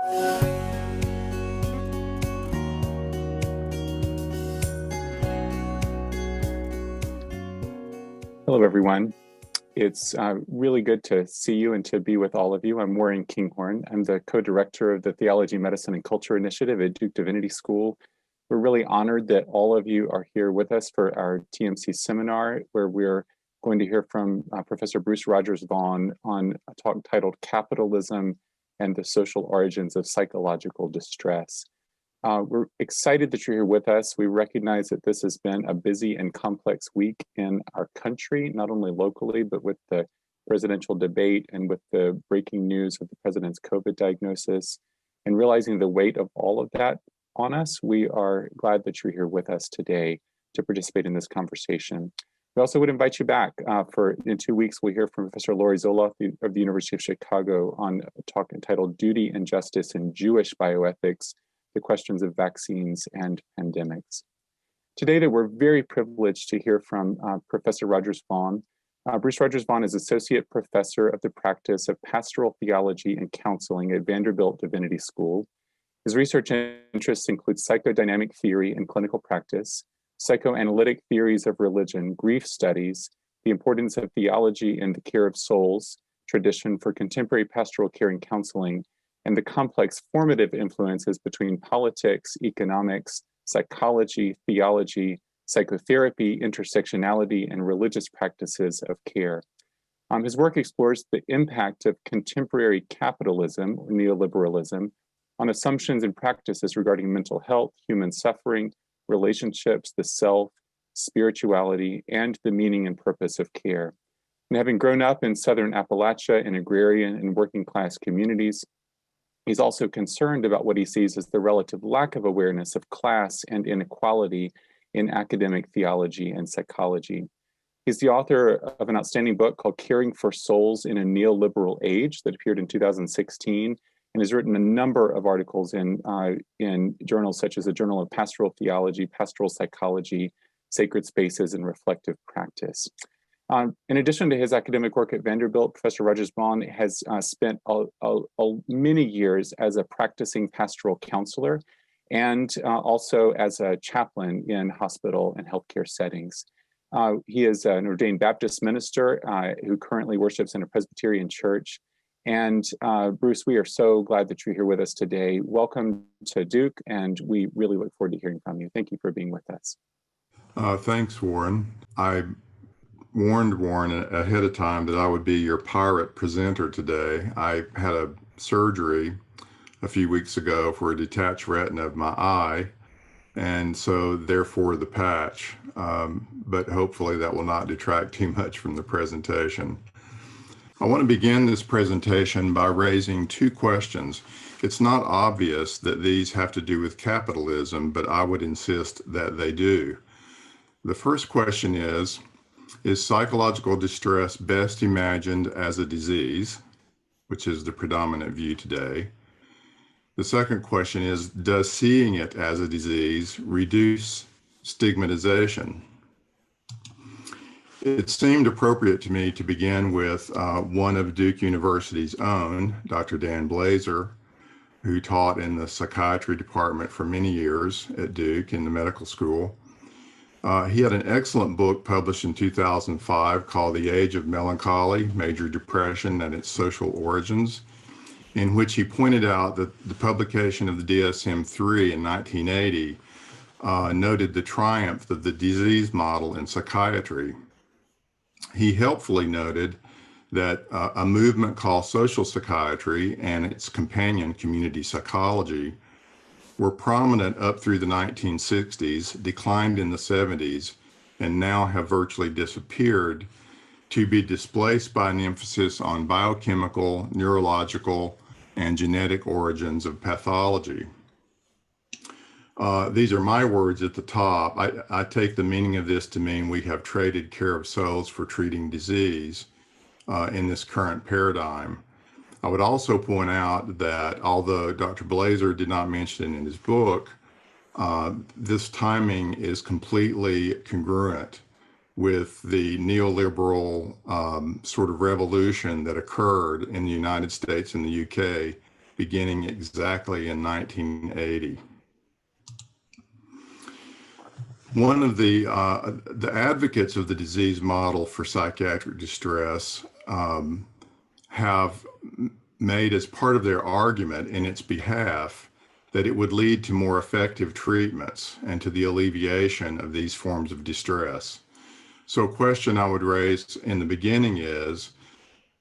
Hello, everyone. It's really good to see you and to be with all of you. I'm Warren Kinghorn. I'm the co-director of the Theology, Medicine, and Culture Initiative at Duke Divinity School. We're really honored that all of you are here with us for our TMC seminar, where we're going to hear from Professor Bruce Rogers-Vaughn on a talk titled Capitalism and the Social Origins of Psychological Distress. We're excited that you're here with us. We recognize that this has been a busy and complex week in our country, not only locally, but with the presidential debate and with the breaking news of the president's COVID diagnosis. And realizing the weight of all of that on us, we are glad that you're here with us today to participate in this conversation. We also would invite you back in 2 weeks. We'll hear from Professor Lori Zoloff of the University of Chicago on a talk entitled Duty and Justice in Jewish Bioethics, the questions of vaccines and pandemics. Today, we're very privileged to hear from Professor Rogers-Vaughn. Bruce Rogers-Vaughn is Associate Professor of the Practice of Pastoral Theology and Counseling at Vanderbilt Divinity School. His research interests include psychodynamic theory and clinical practice, psychoanalytic theories of religion, grief studies, the importance of theology in the care of souls, tradition for contemporary pastoral care and counseling, and the complex formative influences between politics, economics, psychology, theology, psychotherapy, intersectionality, and religious practices of care. His work explores the impact of contemporary capitalism, or neoliberalism, on assumptions and practices regarding mental health, human suffering, relationships, the self, spirituality, and the meaning and purpose of care. And having grown up in Southern Appalachia in agrarian and working class communities, he's also concerned about what he sees as the relative lack of awareness of class and inequality in academic theology and psychology. He's the author of an outstanding book called Caring for Souls in a Neoliberal Age that appeared in 2016, and has written a number of articles in journals such as the Journal of Pastoral Theology, Pastoral Psychology, Sacred Spaces, and Reflective Practice. In addition to his academic work at Vanderbilt, Professor Rogers-Vaughn has spent many years as a practicing pastoral counselor and also as a chaplain in hospital and healthcare settings. He is an ordained Baptist minister who currently worships in a Presbyterian church. And Bruce, we are so glad that you're here with us today. Welcome to Duke, and we really look forward to hearing from you. Thank you for being with us. Thanks, Warren. I warned Warren ahead of time that I would be your pirate presenter today. I had a surgery a few weeks ago for a detached retina of my eye, and so therefore the patch. But hopefully that will not detract too much from the presentation. I want to begin this presentation by raising two questions. It's not obvious that these have to do with capitalism, but I would insist that they do. The first question is psychological distress best imagined as a disease, which is the predominant view today? The second question is, does seeing it as a disease reduce stigmatization? It seemed appropriate to me to begin with one of Duke University's own, Dr. Dan Blazer, who taught in the psychiatry department for many years at Duke in the medical school. He had an excellent book published in 2005 called The Age of Melancholy, Major Depression and Its Social Origins, in which he pointed out that the publication of the DSM-3 in 1980 noted the triumph of the disease model in psychiatry. He helpfully noted that a movement called social psychiatry and its companion community psychology were prominent up through the 1960s, declined in the 70s, and now have virtually disappeared, to be displaced by an emphasis on biochemical, neurological, and genetic origins of pathology. These are my words at the top. I take the meaning of this to mean we have traded care of souls for treating disease in this current paradigm. I would also point out that although Dr. Blazer did not mention it in his book, this timing is completely congruent with the neoliberal sort of revolution that occurred in the United States and the UK beginning exactly in 1980. One of the advocates of the disease model for psychiatric distress have made as part of their argument in its behalf that it would lead to more effective treatments and to the alleviation of these forms of distress. So a question I would raise in the beginning is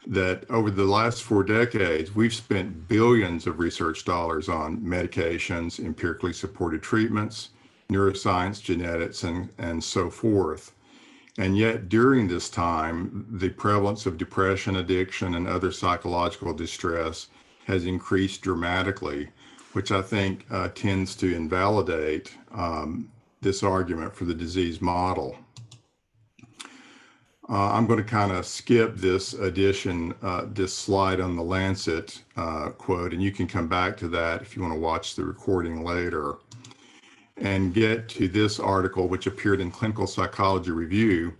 that over the last 4 decades, we've spent billions of research dollars on medications, empirically supported treatments, neuroscience, genetics, and so forth. And yet during this time, the prevalence of depression, addiction, and other psychological distress has increased dramatically, which I think tends to invalidate this argument for the disease model. I'm going to kind of skip this this slide on the Lancet quote, and you can come back to that if you want to watch the recording later, and get to this article, which appeared in Clinical Psychology Review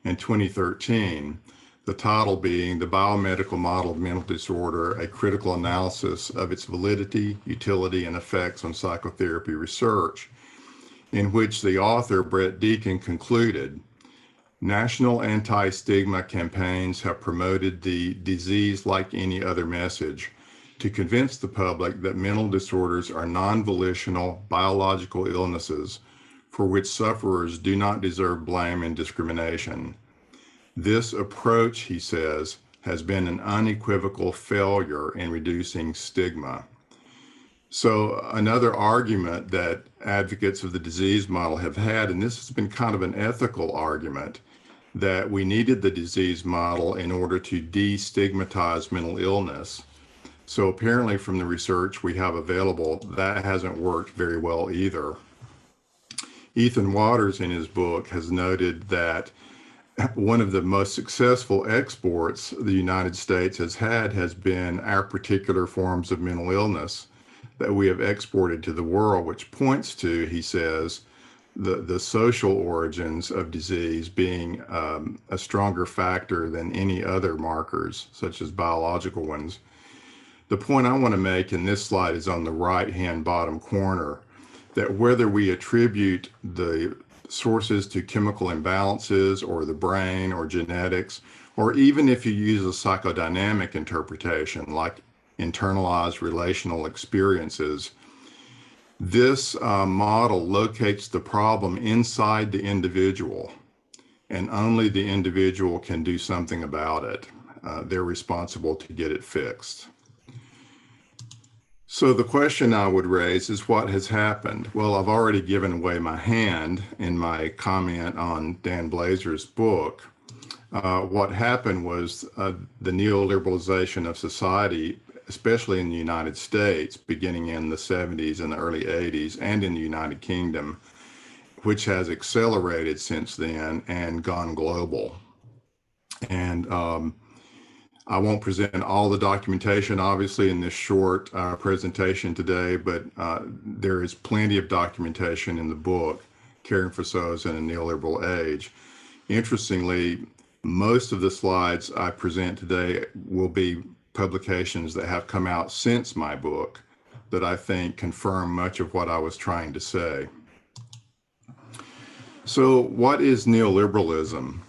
in 2013, the title being The Biomedical Model of Mental Disorder, a Critical Analysis of its Validity, Utility, and Effects on Psychotherapy Research, in which the author, Brett Deacon, concluded, national anti-stigma campaigns have promoted the disease like any other message to convince the public that mental disorders are non-volitional biological illnesses for which sufferers do not deserve blame and discrimination. This approach, he says, has been an unequivocal failure in reducing stigma. So another argument that advocates of the disease model have had, and this has been kind of an ethical argument, that we needed the disease model in order to destigmatize mental illness. So apparently from the research we have available, that hasn't worked very well either. Ethan Waters in his book has noted that one of the most successful exports the United States has had has been our particular forms of mental illness that we have exported to the world, which points to, he says, the social origins of disease being a stronger factor than any other markers, such as biological ones. The point I want to make in this slide is on the right-hand bottom corner, that whether we attribute the sources to chemical imbalances or the brain or genetics, or even if you use a psychodynamic interpretation like internalized relational experiences, this model locates the problem inside the individual, and only the individual can do something about it. They're responsible to get it fixed. So the question I would raise is, what has happened? Well, I've already given away my hand in my comment on Dan Blazer's book. What happened was the neoliberalization of society, especially in the United States, beginning in the 70s and the early 80s, and in the United Kingdom, which has accelerated since then and gone global. And I won't present all the documentation, obviously, in this short presentation today, but there is plenty of documentation in the book, Caring for Souls in a Neoliberal Age. Interestingly, most of the slides I present today will be publications that have come out since my book that I think confirm much of what I was trying to say. So what is neoliberalism?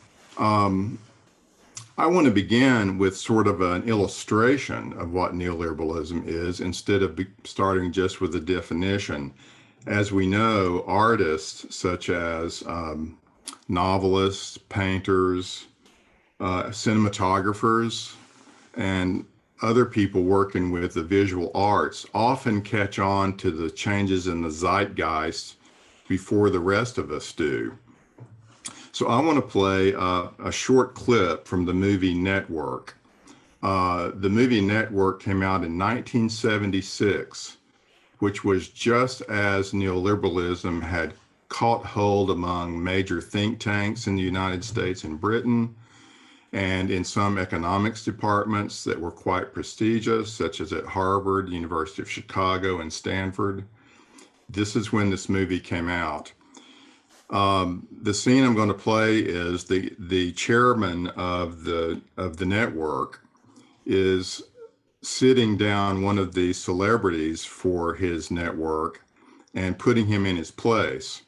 I want to begin with sort of an illustration of what neoliberalism is instead of starting just with a definition. As we know, artists such as novelists, painters, cinematographers, and other people working with the visual arts often catch on to the changes in the zeitgeist before the rest of us do. So I want to play a short clip from the movie Network. The movie Network came out in 1976, which was just as neoliberalism had caught hold among major think tanks in the United States and Britain, and in some economics departments that were quite prestigious, such as at Harvard, University of Chicago, and Stanford. This is when this movie came out. The scene I'm going to play is the chairman of the network is sitting down one of the celebrities for his network and putting him in his place.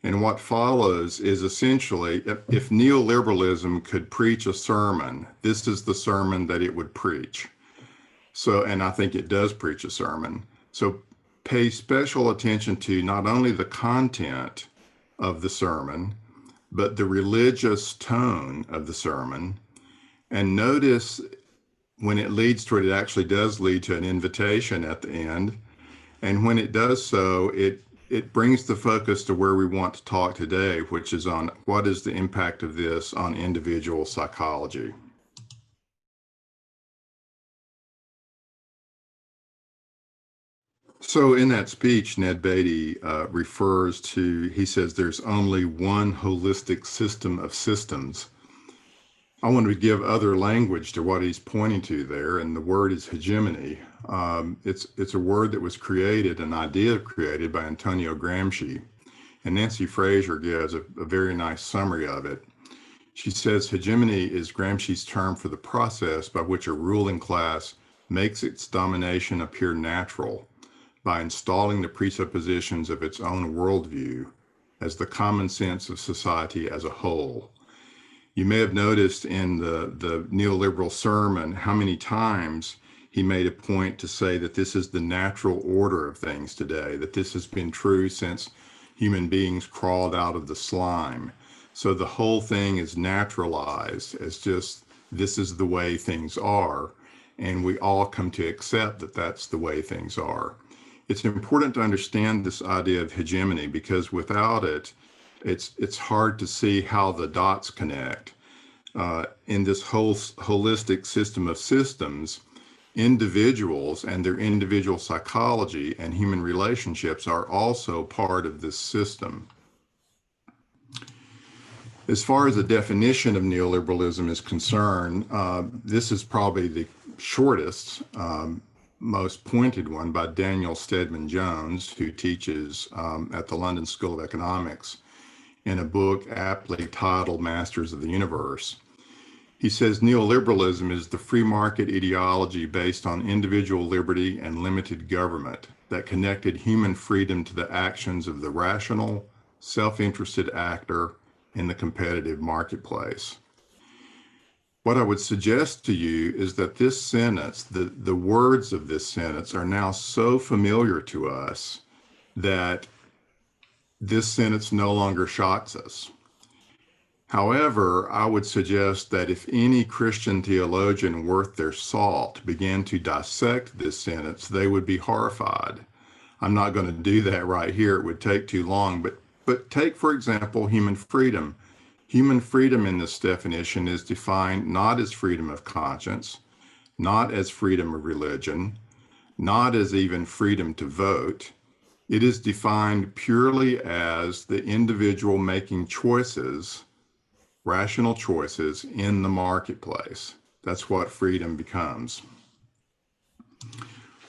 And what follows is essentially, if neoliberalism could preach a sermon, this is the sermon that it would preach. So, and I think it does preach a sermon. So pay special attention to not only the content of the sermon, but the religious tone of the sermon. And notice when it leads to it, it actually does lead to an invitation at the end. And when it does so, it brings the focus to where we want to talk today, which is on what is the impact of this on individual psychology. So in that speech, Ned Beatty he says there's only one holistic system of systems. I want to give other language to what he's pointing to there, and the word is hegemony. It's a word that was created, an idea created by Antonio Gramsci, and Nancy Fraser gives a very nice summary of it. She says hegemony is Gramsci's term for the process by which a ruling class makes its domination appear natural by installing the presuppositions of its own worldview as the common sense of society as a whole. You may have noticed in the neoliberal sermon how many times he made a point to say that this is the natural order of things today, that this has been true since human beings crawled out of the slime. So the whole thing is naturalized as just, this is the way things are. And we all come to accept that that's the way things are. It's important to understand this idea of hegemony because without it, it's hard to see how the dots connect. In this whole holistic system of systems, individuals and their individual psychology and human relationships are also part of this system. As far as the definition of neoliberalism is concerned, this is probably the shortest, most pointed one by Daniel Stedman Jones, who teaches at the London School of Economics in a book aptly titled Masters of the Universe. He says neoliberalism is the free market ideology based on individual liberty and limited government that connected human freedom to the actions of the rational, self-interested actor in the competitive marketplace. What I would suggest to you is that this sentence, the words of this sentence are now so familiar to us that this sentence no longer shocks us. However, I would suggest that if any Christian theologian worth their salt began to dissect this sentence, they would be horrified. I'm not going to do that right here. It would take too long, but take, for example, human freedom. Human freedom in this definition is defined not as freedom of conscience, not as freedom of religion, not as even freedom to vote. It is defined purely as the individual making choices, rational choices in the marketplace. That's what freedom becomes.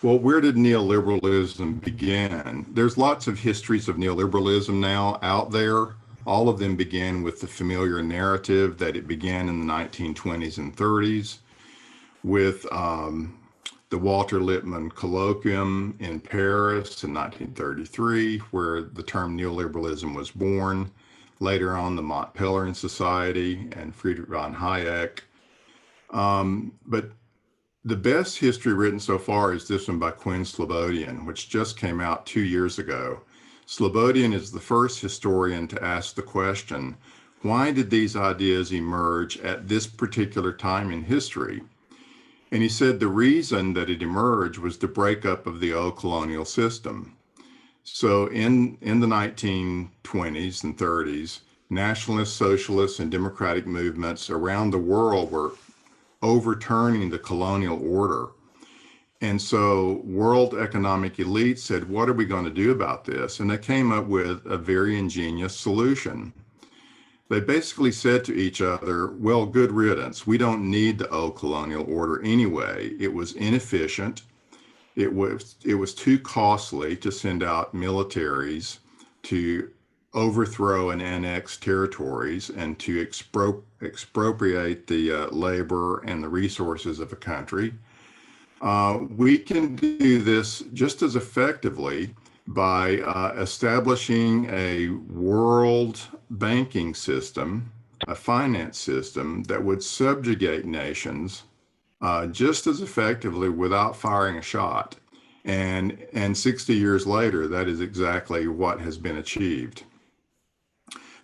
Well, where did neoliberalism begin? There's lots of histories of neoliberalism now out there. All of them began with the familiar narrative that it began in the 1920s and 30s with the Walter Lippmann Colloquium in Paris in 1933, where the term neoliberalism was born. Later on, the Mont Pelerin Society and Friedrich von Hayek. But the best history written so far is this one by Quinn Slobodian, which just came out 2 years ago. Slobodian is the first historian to ask the question, why did these ideas emerge at this particular time in history? And he said the reason that it emerged was the breakup of the old colonial system. So in the 1920s and 30s, nationalist, socialist, and democratic movements around the world were overturning the colonial order. And so world economic elites said, what are we going to do about this? And they came up with a very ingenious solution. They basically said to each other, well, good riddance. We don't need the old colonial order anyway. It was inefficient. It was too costly to send out militaries to overthrow and annex territories and to expropriate the labor and the resources of a country. We can do this just as effectively by establishing a world banking system, a finance system that would subjugate nations just as effectively without firing a shot. And 60 years later, that is exactly what has been achieved.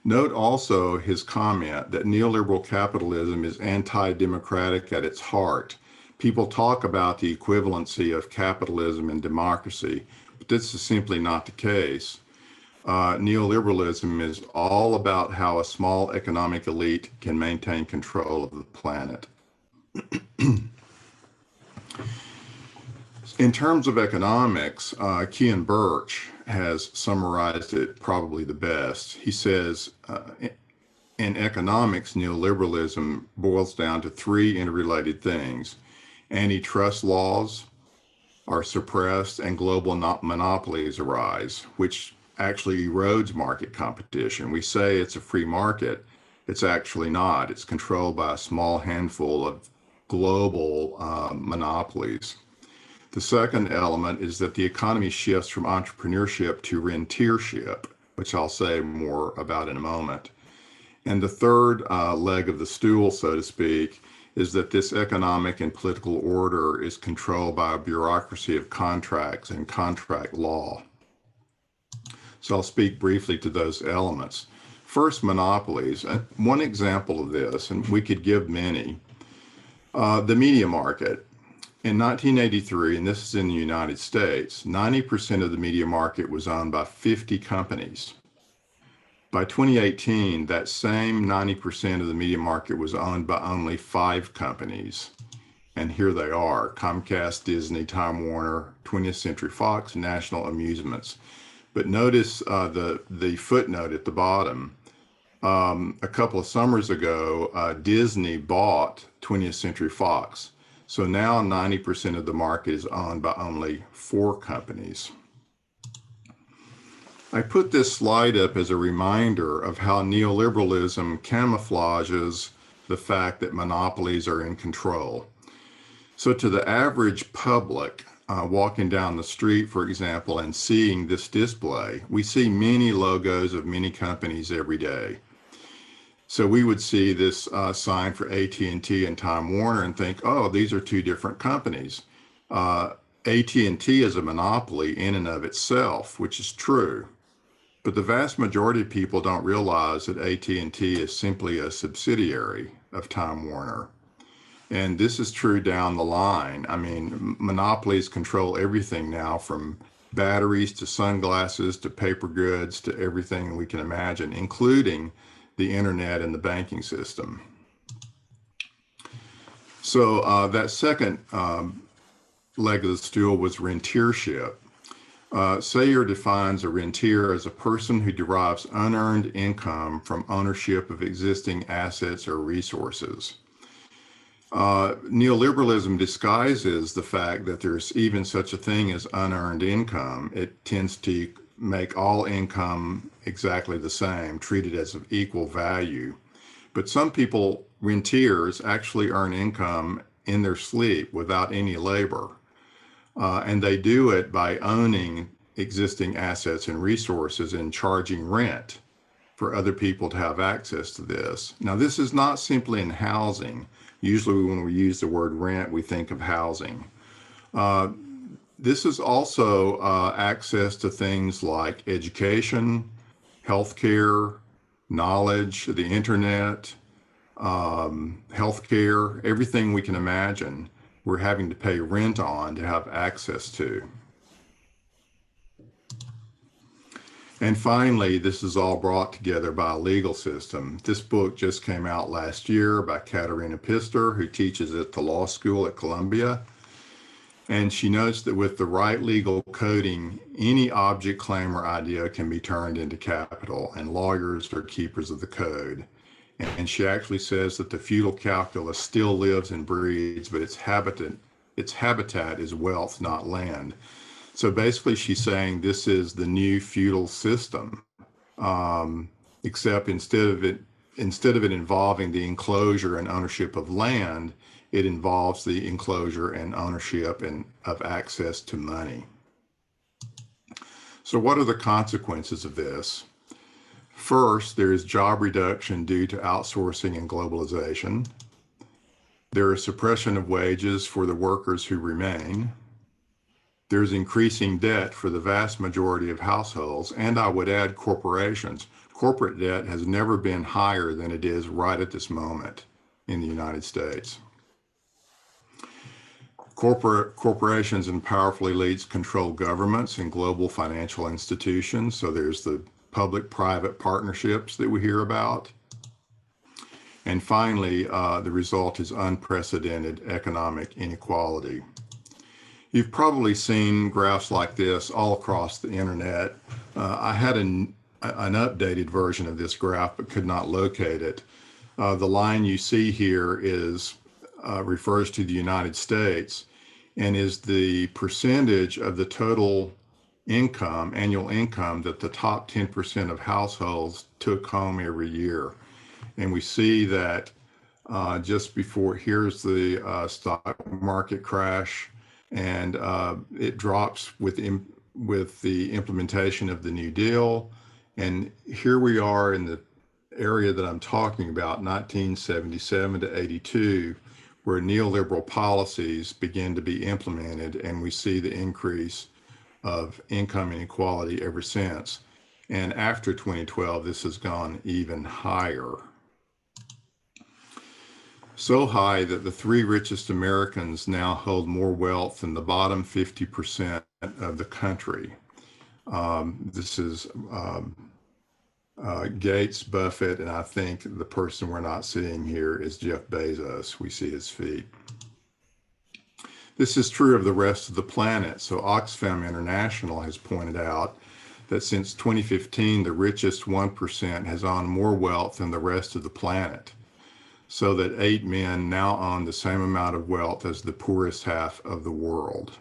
Note also his comment that neoliberal capitalism is anti-democratic at its heart. People talk about the equivalency of capitalism and democracy, but this is simply not the case. Neoliberalism is all about how a small economic elite can maintain control of the planet. In terms of economics, Kean Birch has summarized it probably the best. He says, in economics, neoliberalism boils down to three interrelated things. Antitrust laws are suppressed and global monopolies arise, which actually erodes market competition. We say it's a free market. It's actually not. It's controlled by a small handful of global monopolies. The second element is that the economy shifts from entrepreneurship to rentership, which I'll say more about in a moment. And the third leg of the stool, so to speak, is that this economic and political order is controlled by a bureaucracy of contracts and contract law. So I'll speak briefly to those elements. First, monopolies. One example of this, and we could give many, the media market. In 1983, and this is in the United States, 90% of the media market was owned by 50 companies. By 2018, that same 90% of the media market was owned by only 5 companies. And here they are: Comcast, Disney, Time Warner, 20th Century Fox, National Amusements. But notice the footnote at the bottom. A couple of summers ago, Disney bought 20th Century Fox. So now 90% of the market is owned by only 4 companies. I put this slide up as a reminder of how neoliberalism camouflages the fact that monopolies are in control. So to the average public, walking down the street, for example, and seeing this display, we see many logos of many companies every day. So we would see this sign for AT&T and Time Warner and think, oh, these are 2 different companies. AT&T is a monopoly in and of itself, which is true. But the vast majority of people don't realize that AT&T is simply a subsidiary of Time Warner. And this is true down the line. I mean, monopolies control everything now, from batteries to sunglasses to paper goods to everything we can imagine, including the internet and the banking system. So that second leg of the stool was rentership. Sayer defines a rentier as a person who derives unearned income from ownership of existing assets or resources. Neoliberalism disguises the fact that there's even such a thing as unearned income. It tends to make all income exactly the same, treated as of equal value. But some people, rentiers, actually earn income in their sleep without any labor. And they do it by owning existing assets and resources and charging rent for other people to have access to this. Now, this is not simply in housing. Usually when we use the word rent, we think of housing. This is also access to things like education, healthcare, knowledge, the internet, healthcare, everything we can imagine, we're having to pay rent on to have access to. And finally, this is all brought together by a legal system. This book just came out last year by Katerina Pister, who teaches at the law school at Columbia. And she notes that with the right legal coding, any object, claim, or idea can be turned into capital, and lawyers are keepers of the code. And she actually says that the feudal calculus still lives and breathes, but its habitat is wealth, not land. So basically she's saying this is the new feudal system, except instead of it involving the enclosure and ownership of land, it involves the enclosure and ownership and of access to money. So what are the consequences of this? First, there is job reduction due to outsourcing and globalization. There is suppression of wages for the workers who remain. There's increasing debt for the vast majority of households, and I would add corporations. Corporate debt has never been higher than it is right at this moment in the United States. Corporations and powerful elites control governments and global financial institutions. So there's the public-private partnerships that we hear about. And finally, the result is unprecedented economic inequality. You've probably seen graphs like this all across the internet. I had an updated version of this graph but could not locate it. The line you see here is refers to the United States and is the percentage of the total income, annual income, that the top 10% of households took home every year. And we see that just before, here's the stock market crash, and it drops with the implementation of the New Deal. And here we are in the area that I'm talking about, 1977 to 82, where neoliberal policies begin to be implemented, and we see the increase of income inequality ever since. And after 2012, this has gone even higher. So high that the 3 richest Americans now hold more wealth than the bottom 50% of the country. This is Gates, Buffett, and I think the person we're not seeing here is Jeff Bezos. We see his feet. This is true of the rest of the planet. So Oxfam International has pointed out that since 2015, the richest 1% has owned more wealth than the rest of the planet, so that 8 men now own the same amount of wealth as the poorest half of the world.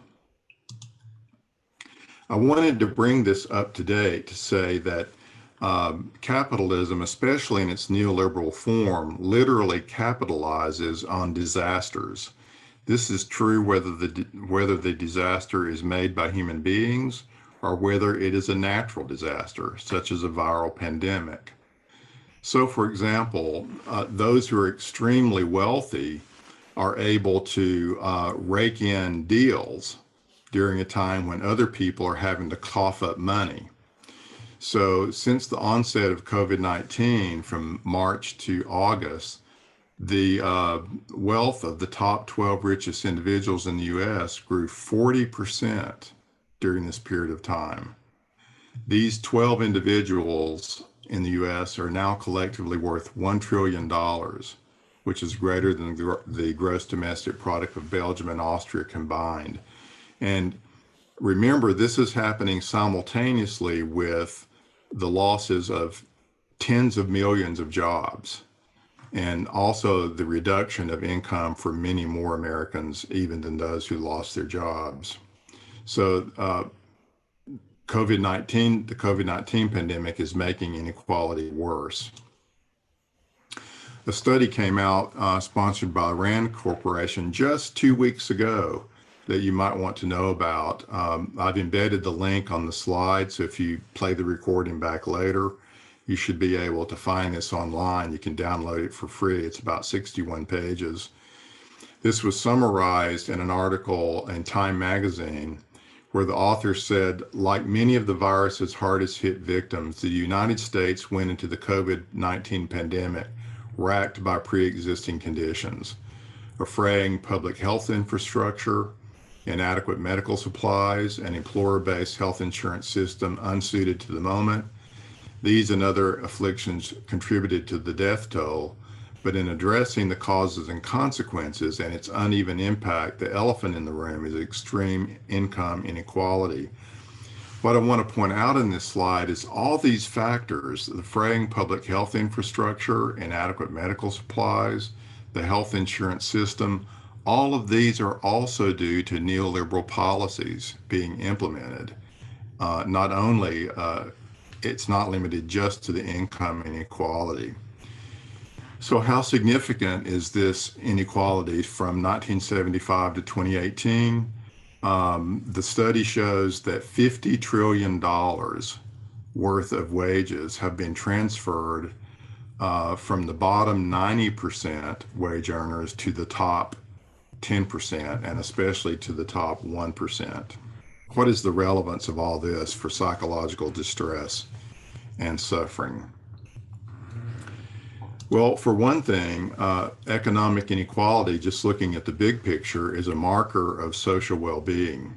I wanted to bring this up to date to say that capitalism, especially in its neoliberal form, literally capitalizes on disasters. This is true whether the disaster is made by human beings or whether it is a natural disaster, such as a viral pandemic. So, for example, those who are extremely wealthy are able to rake in deals during a time when other people are having to cough up money. So since the onset of COVID-19 from March to August, the wealth of the top 12 richest individuals in the US grew 40% during this period of time. These 12 individuals in the US are now collectively worth $1 trillion, which is greater than the gross domestic product of Belgium and Austria combined. And remember, this is happening simultaneously with the losses of tens of millions of jobs, and also the reduction of income for many more Americans, even than those who lost their jobs. So the COVID-19 pandemic is making inequality worse. A study came out sponsored by Rand Corporation just 2 weeks ago that you might want to know about. I've embedded the link on the slide, so if you play the recording back later, you should be able to find this online. You can download it for free. It's about 61 pages. This was summarized in an article in Time magazine where the author said, like many of the virus's hardest hit victims, the United States went into the COVID-19 pandemic racked by pre-existing conditions: a fraying public health infrastructure, inadequate medical supplies, an employer-based health insurance system unsuited to the moment. These and other afflictions contributed to the death toll, but in addressing the causes and consequences and its uneven impact, the elephant in the room is extreme income inequality. What I want to point out in this slide is all these factors: the fraying public health infrastructure, inadequate medical supplies, the health insurance system, all of these are also due to neoliberal policies being implemented. Not only, it's not limited just to the income inequality. So how significant is this inequality from 1975 to 2018? The study shows that $50 trillion worth of wages have been transferred from the bottom 90% wage earners to the top 10%, and especially to the top 1%. What is the relevance of all this for psychological distress and suffering? Well, for one thing, economic inequality, just looking at the big picture, is a marker of social well-being.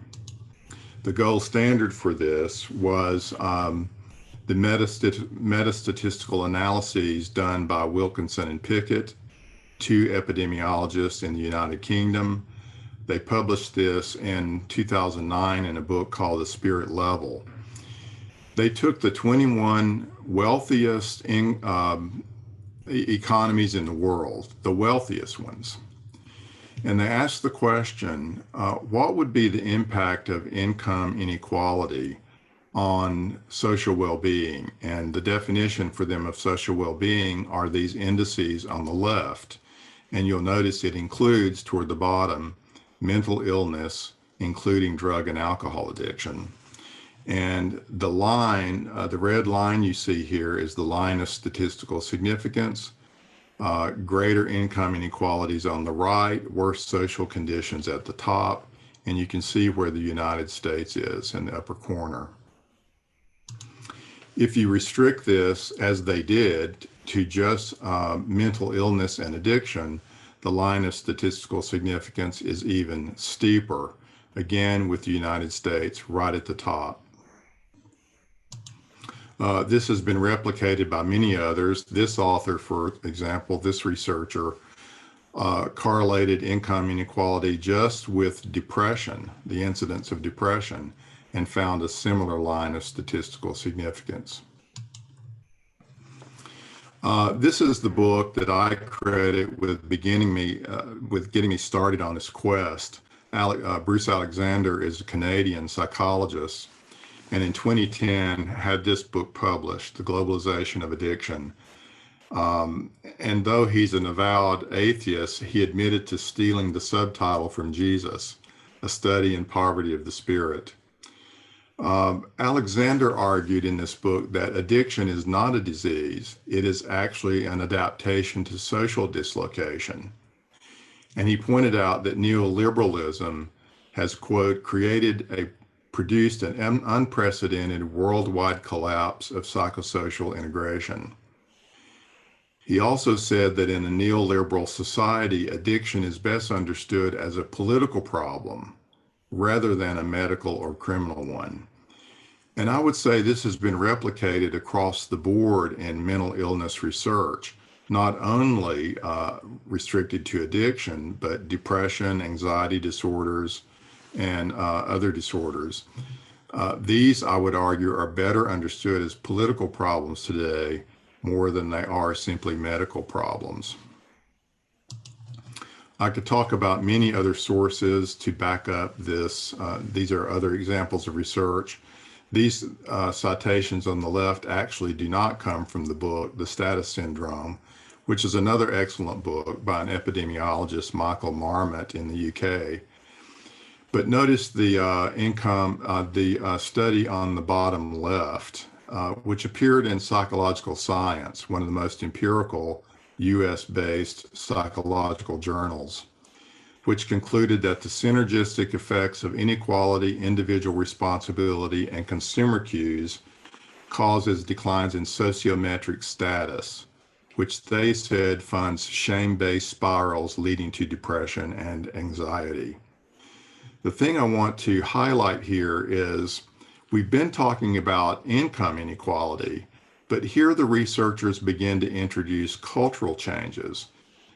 The gold standard for this was the meta-statistical analyses done by Wilkinson and Pickett, two epidemiologists in the United Kingdom. They published this in 2009 in a book called The Spirit Level. They took the 21 wealthiest economies in the world, the wealthiest ones, and they asked the question, what would be the impact of income inequality on social well-being? And the definition for them of social well-being are these indices on the left. And you'll notice it includes, toward the bottom, mental illness, including drug and alcohol addiction. And the line, the red line you see here is the line of statistical significance. Greater income inequalities on the right, worse social conditions at the top, and you can see where the United States is in the upper corner. If you restrict this, as they did, to just mental illness and addiction, the line of statistical significance is even steeper, again with the United States right at the top. This has been replicated by many others. This author, for example, this researcher, correlated income inequality just with depression, the incidence of depression, and found a similar line of statistical significance. This is the book that I credit with getting me started on this quest. Bruce Alexander is a Canadian psychologist, and in 2010 had this book published, The Globalization of Addiction. And though he's an avowed atheist, he admitted to stealing the subtitle from Jesus, A Study in Poverty of the Spirit. Alexander argued in this book that addiction is not a disease, it is actually an adaptation to social dislocation. And he pointed out that neoliberalism has, quote, produced an unprecedented worldwide collapse of psychosocial integration. He also said that in a neoliberal society, addiction is best understood as a political problem rather than a medical or criminal one. And I would say this has been replicated across the board in mental illness research, not only restricted to addiction, but depression, anxiety disorders, and other disorders. These, I would argue, are better understood as political problems today more than they are simply medical problems. I could talk about many other sources to back up this. These are other examples of research. These citations on the left actually do not come from the book, The Status Syndrome, which is another excellent book by an epidemiologist, Michael Marmot, in the UK. But notice the study on the bottom left, which appeared in Psychological Science, one of the most empirical US-based psychological journals, which concluded that the synergistic effects of inequality, individual responsibility, and consumer cues causes declines in sociometric status, which they said funds shame-based spirals leading to depression and anxiety. The thing I want to highlight here is we've been talking about income inequality, but here the researchers begin to introduce cultural changes.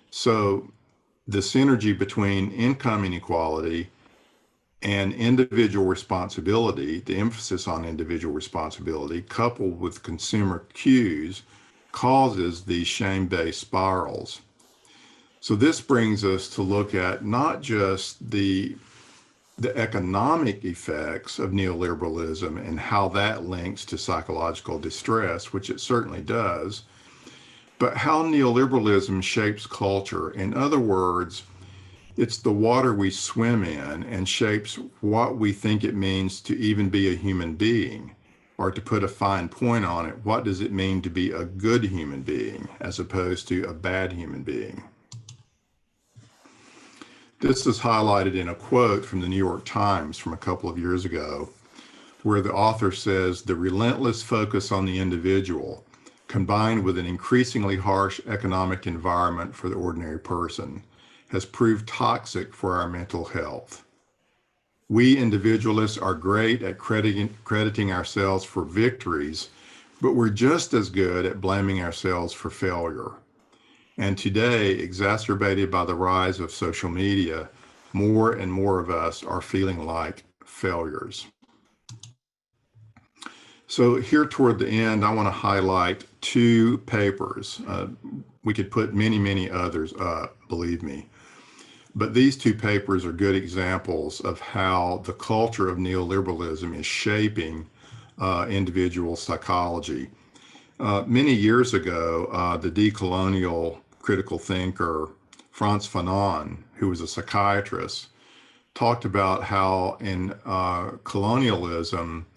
So the synergy between income inequality and individual responsibility, the emphasis on individual responsibility, coupled with consumer cues, causes these shame-based spirals. So this brings us to look at not just the economic effects of neoliberalism and how that links to psychological distress, which it certainly does, but how neoliberalism shapes culture. In other words, it's the water we swim in and shapes what we think it means to even be a human being. Or to put a fine point on it, what does it mean to be a good human being as opposed to a bad human being? This is highlighted in a quote from the New York Times from a couple of years ago, where the author says, "The relentless focus on the individual, combined with an increasingly harsh economic environment for the ordinary person, has proved toxic for our mental health. We individualists are great at crediting ourselves for victories, but we're just as good at blaming ourselves for failure. And today, exacerbated by the rise of social media, more and more of us are feeling like failures." So here toward the end, I want to highlight two papers. We could put many, many others up, believe me. But these two papers are good examples of how the culture of neoliberalism is shaping individual psychology. Many years ago, the decolonial critical thinker Frantz Fanon, who was a psychiatrist, talked about how in colonialism,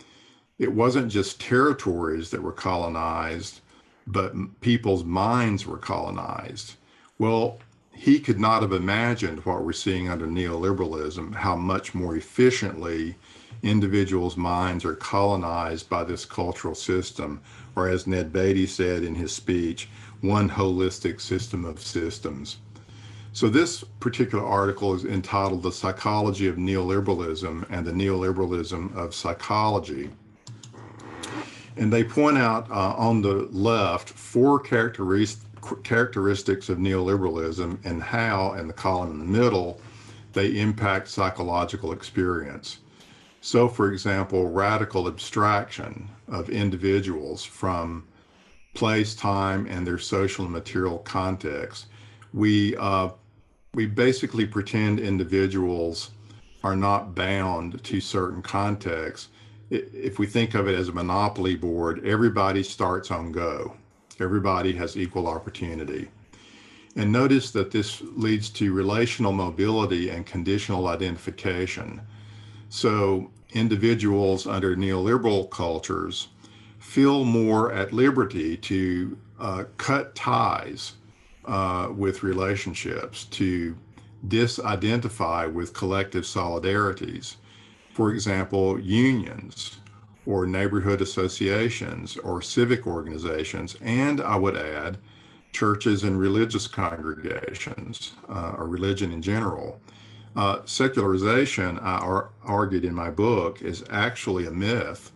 it wasn't just territories that were colonized, but people's minds were colonized. Well, he could not have imagined what we're seeing under neoliberalism, how much more efficiently individuals' minds are colonized by this cultural system, or as Ned Beatty said in his speech, one holistic system of systems. So this particular article is entitled "The Psychology of Neoliberalism and the Neoliberalism of Psychology." And they point out on the left four characteristics of neoliberalism and how, in the column in the middle, they impact psychological experience. So, for example, radical abstraction of individuals from place, time, and their social and material context. We basically pretend individuals are not bound to certain contexts. If we think of it as a monopoly board, everybody starts on go. Everybody has equal opportunity. And notice that this leads to relational mobility and conditional identification. So individuals under neoliberal cultures feel more at liberty to cut ties with relationships, to disidentify with collective solidarities. For example, unions or neighborhood associations or civic organizations, and I would add, churches and religious congregations, or religion in general. Secularization, I argued in my book, is actually a myth.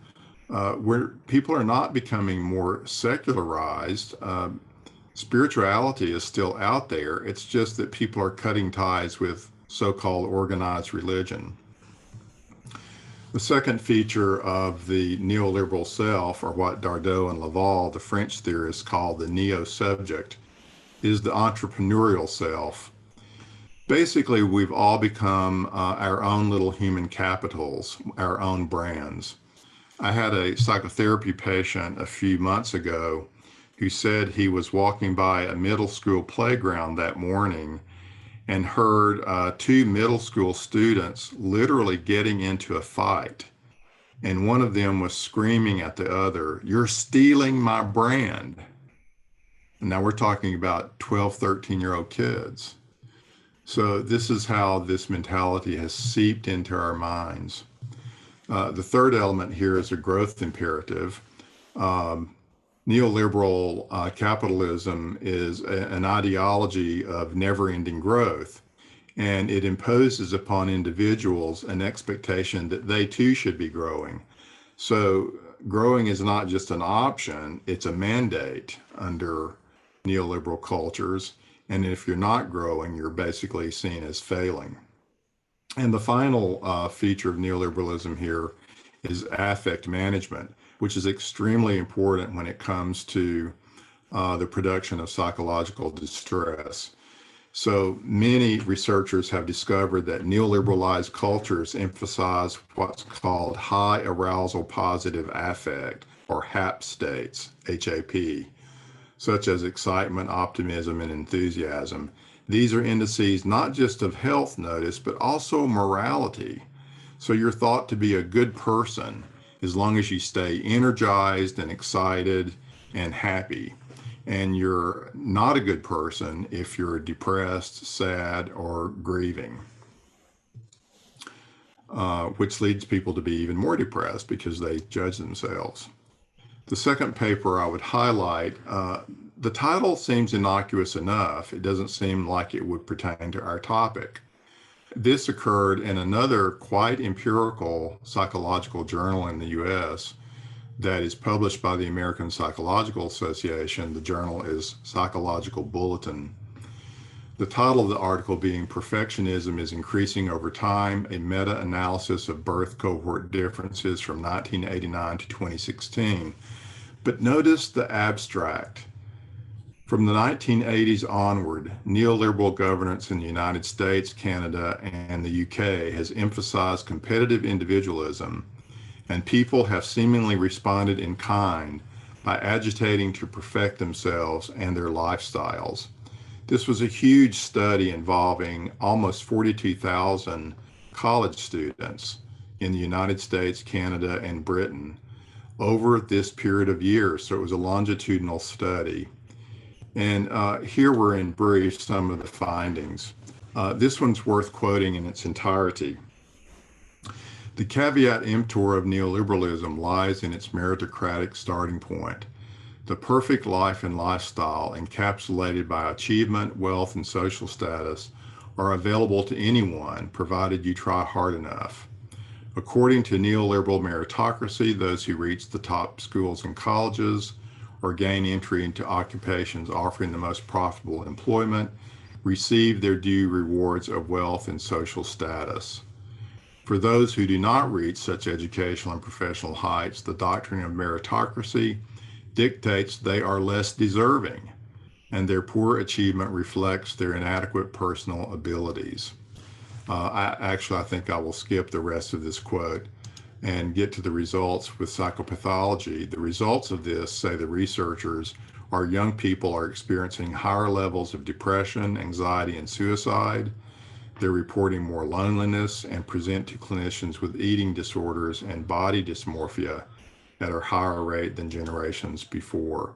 Where people are not becoming more secularized. Spirituality is still out there. It's just that people are cutting ties with so-called organized religion. The second feature of the neoliberal self, or what Dardot and Laval, the French theorists, call the neo-subject, is the entrepreneurial self. Basically, we've all become our own little human capitals, our own brands. I had a psychotherapy patient a few months ago who said he was walking by a middle school playground that morning and heard two middle school students literally getting into a fight. And one of them was screaming at the other, "You're stealing my brand." And now we're talking about 12, 13-year-old kids. So this is how this mentality has seeped into our minds. The third element here is a growth imperative. Neoliberal capitalism is an ideology of never-ending growth, and it imposes upon individuals an expectation that they too should be growing. So growing is not just an option, it's a mandate under neoliberal cultures. And if you're not growing, you're basically seen as failing. And the final feature of neoliberalism here is affect management, which is extremely important when it comes to the production of psychological distress. So many researchers have discovered that neoliberalized cultures emphasize what's called high arousal positive affect, or HAP states, HAP. such as excitement, optimism, and enthusiasm. These are indices not just of health, notice, but also morality. So you're thought to be a good person as long as you stay energized and excited and happy. And you're not a good person if you're depressed, sad, or grieving, which leads people to be even more depressed because they judge themselves. The second paper I would highlight, the title seems innocuous enough. It doesn't seem like it would pertain to our topic. This occurred in another quite empirical psychological journal in the US that is published by the American Psychological Association. The journal is Psychological Bulletin. The title of the article being Perfectionism is Increasing Over Time, a meta-analysis of birth cohort differences from 1989 to 2016. But notice the abstract. From the 1980s onward, neoliberal governance in the United States, Canada, and the UK has emphasized competitive individualism, and people have seemingly responded in kind by agitating to perfect themselves and their lifestyles. This was a huge study involving almost 42,000 college students in the United States, Canada, and Britain over this period of years. So it was a longitudinal study. And here were in brief some of the findings. This one's worth quoting in its entirety. The caveat emptor of neoliberalism lies in its meritocratic starting point. The perfect life and lifestyle encapsulated by achievement, wealth, and social status are available to anyone, provided you try hard enough. According to neoliberal meritocracy, those who reach the top schools and colleges or gain entry into occupations offering the most profitable employment receive their due rewards of wealth and social status. For those who do not reach such educational and professional heights, the doctrine of meritocracy dictates they are less deserving, and their poor achievement reflects their inadequate personal abilities. I think I will skip the rest of this quote and get to the results with psychopathology. The results of this, say the researchers, are young people are experiencing higher levels of depression, anxiety, and suicide. They're reporting more loneliness and present to clinicians with eating disorders and body dysmorphia at a higher rate than generations before.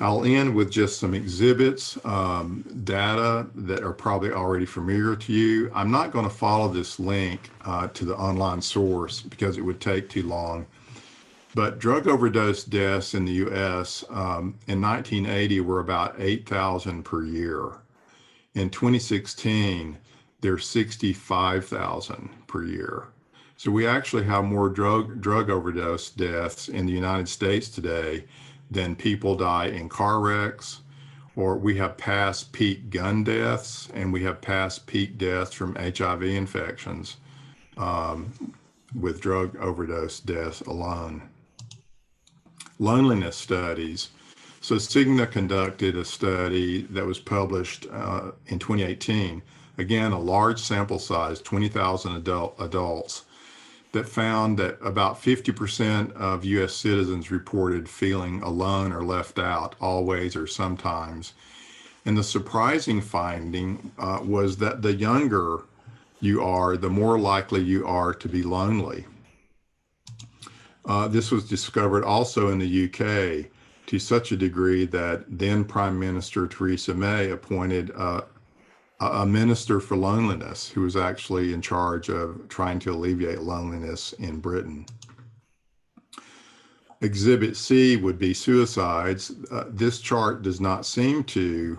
I'll end with just some exhibits, data that are probably already familiar to you. I'm not going to follow this link to the online source because it would take too long. But drug overdose deaths in the US in 1980 were about 8,000 per year. In 2016, there's 65,000 per year. So we actually have more drug overdose deaths in the United States today than people die in car wrecks, or we have past peak gun deaths, and we have past peak deaths from HIV infections with drug overdose deaths alone. Loneliness studies. So Cigna conducted a study that was published in 2018, again, a large sample size, 20,000 adults, that found that about 50% of US citizens reported feeling alone or left out, always or sometimes. And the surprising finding was that the younger you are, the more likely you are to be lonely. This was discovered also in the UK to such a degree that then Prime Minister Theresa May appointed a minister for loneliness who was actually in charge of trying to alleviate loneliness in Britain. Exhibit C would be suicides. This chart does not seem to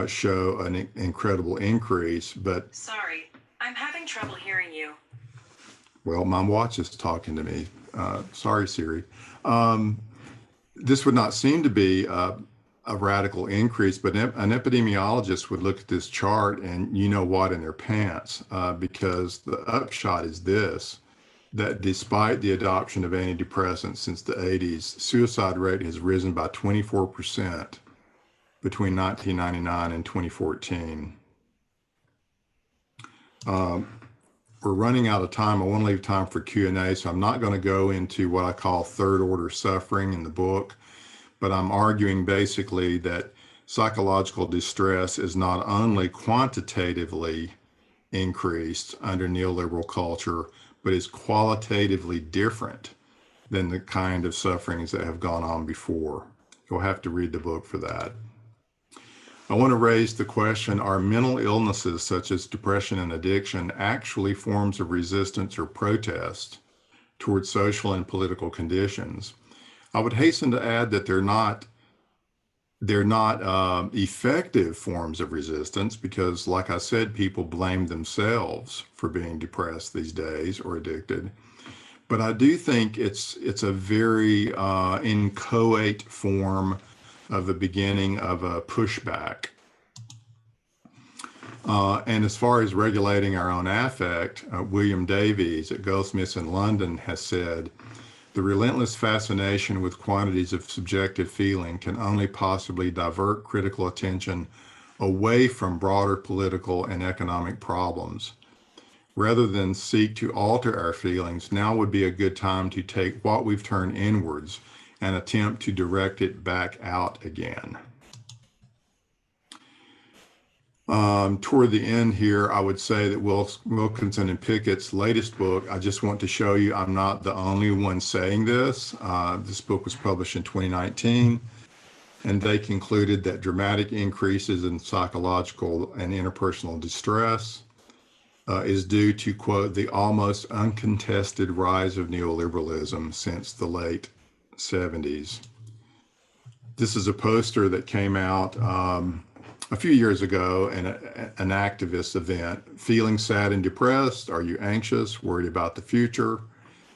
show an incredible increase, but... Sorry, I'm having trouble hearing you. Well, my watch is talking to me. Sorry, Siri. This would not seem to be a radical increase, but an epidemiologist would look at this chart and you know what in their pants, because the upshot is this, that despite the adoption of antidepressants since the 80s, suicide rate has risen by 24% between 1999 and 2014. We're running out of time. I want to leave time for Q&A, so I'm not going to go into what I call third order suffering in the book. but I'm arguing basically that psychological distress is not only quantitatively increased under neoliberal culture, but is qualitatively different than the kind of sufferings that have gone on before. You'll have to read the book for that. I want to raise the question, are mental illnesses such as depression and addiction actually forms of resistance or protest towards social and political conditions? I would hasten to add that they're not effective forms of resistance because, like I said, people blame themselves for being depressed these days or addicted. But I do think it's a very inchoate form of the beginning of a pushback. And as far as regulating our own affect, William Davies at Goldsmiths in London has said, the relentless fascination with quantities of subjective feeling can only possibly divert critical attention away from broader political and economic problems. Rather than seek to alter our feelings, now would be a good time to take what we've turned inwards and attempt to direct it back out again. Toward the end here, I would say that Wilkinson and Pickett's latest book, I just want to show you I'm not the only one saying this. This book was published in 2019, and they concluded that dramatic increases in psychological and interpersonal distress is due to, quote, the almost uncontested rise of neoliberalism since the late 70s. This is a poster that came out a few years ago in an activist event. Feeling sad and depressed? Are you anxious, worried about the future?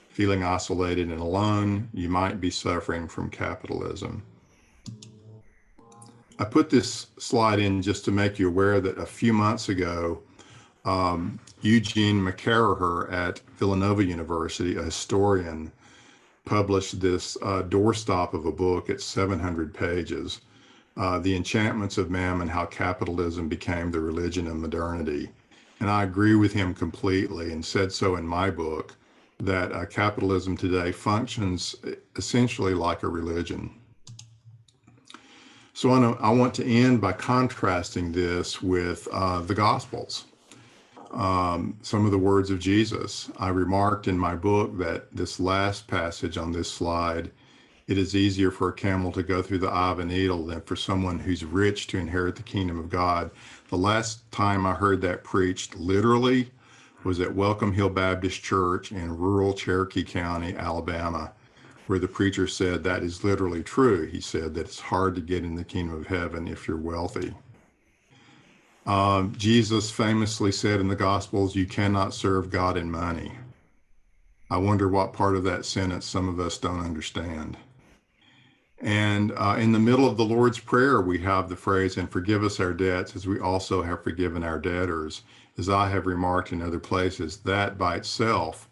Feeling isolated and alone? You might be suffering from capitalism. I put this slide in just to make you aware that a few months ago, Eugene McCarraher at Villanova University, a historian, published this doorstop of a book at 700 pages. The Enchantments of Mammon, How Capitalism Became the Religion of Modernity. And I agree with him completely and said so in my book, that capitalism today functions essentially like a religion. So I want to end by contrasting this with the Gospels. Some of the words of Jesus. I remarked in my book that this last passage on this slide, it is easier for a camel to go through the eye of a needle than for someone who's rich to inherit the kingdom of God. The last time I heard that preached literally was at Welcome Hill Baptist Church in rural Cherokee County, Alabama, where the preacher said that is literally true. He said that it's hard to get in the kingdom of heaven if you're wealthy. Jesus famously said in the Gospels, you cannot serve God and money. I wonder what part of that sentence some of us don't understand. And in the middle of the Lord's Prayer, we have the phrase, and forgive us our debts as we also have forgiven our debtors. As I have remarked in other places, that by itself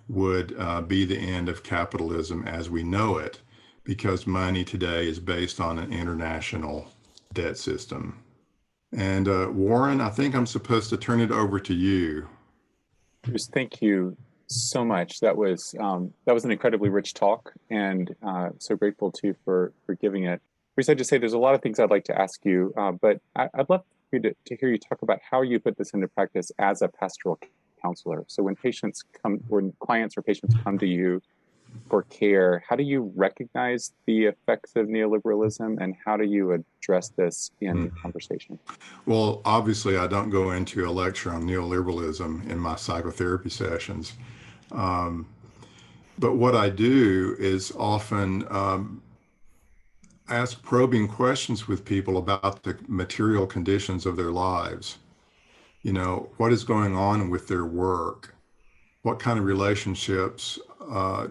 would be the end of capitalism as we know it, because money today is based on an international debt system. And Warren, I think I'm supposed to turn it over to you. Bruce, thank you so much. That was an incredibly rich talk, and so grateful to you for giving it. Bruce, I just say there's a lot of things I'd like to ask you, but I'd love for you to hear you talk about how you put this into practice as a pastoral counselor. So when clients or patients come to you for care, how do you recognize the effects of neoliberalism, and how do you address this in conversation? Well, obviously, I don't go into a lecture on neoliberalism in my psychotherapy sessions. But what I do is often ask probing questions with people about the material conditions of their lives. You know, what is going on with their work? What kind of relationships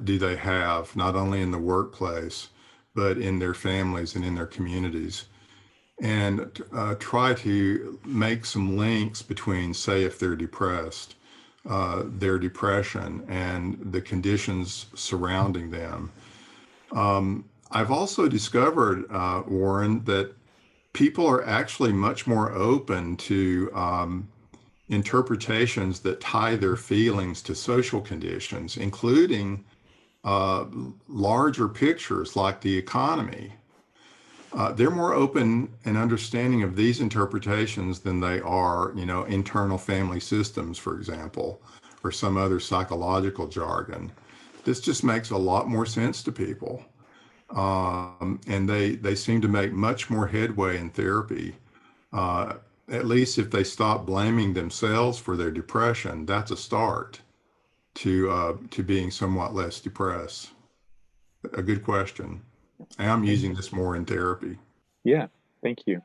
do they have, not only in the workplace, but in their families and in their communities? And try to make some links between, say, if they're depressed, their depression and the conditions surrounding them. I've also discovered, Warren, that people are actually much more open to interpretations that tie their feelings to social conditions, including larger pictures like the economy. they're more open and understanding of these interpretations than they are, internal family systems, for example, or some other psychological jargon. This just makes a lot more sense to people. And they seem to make much more headway in therapy. At least if they stop blaming themselves for their depression, that's a start to being somewhat less depressed. A good question. And I'm using this more in therapy. Yeah, thank you.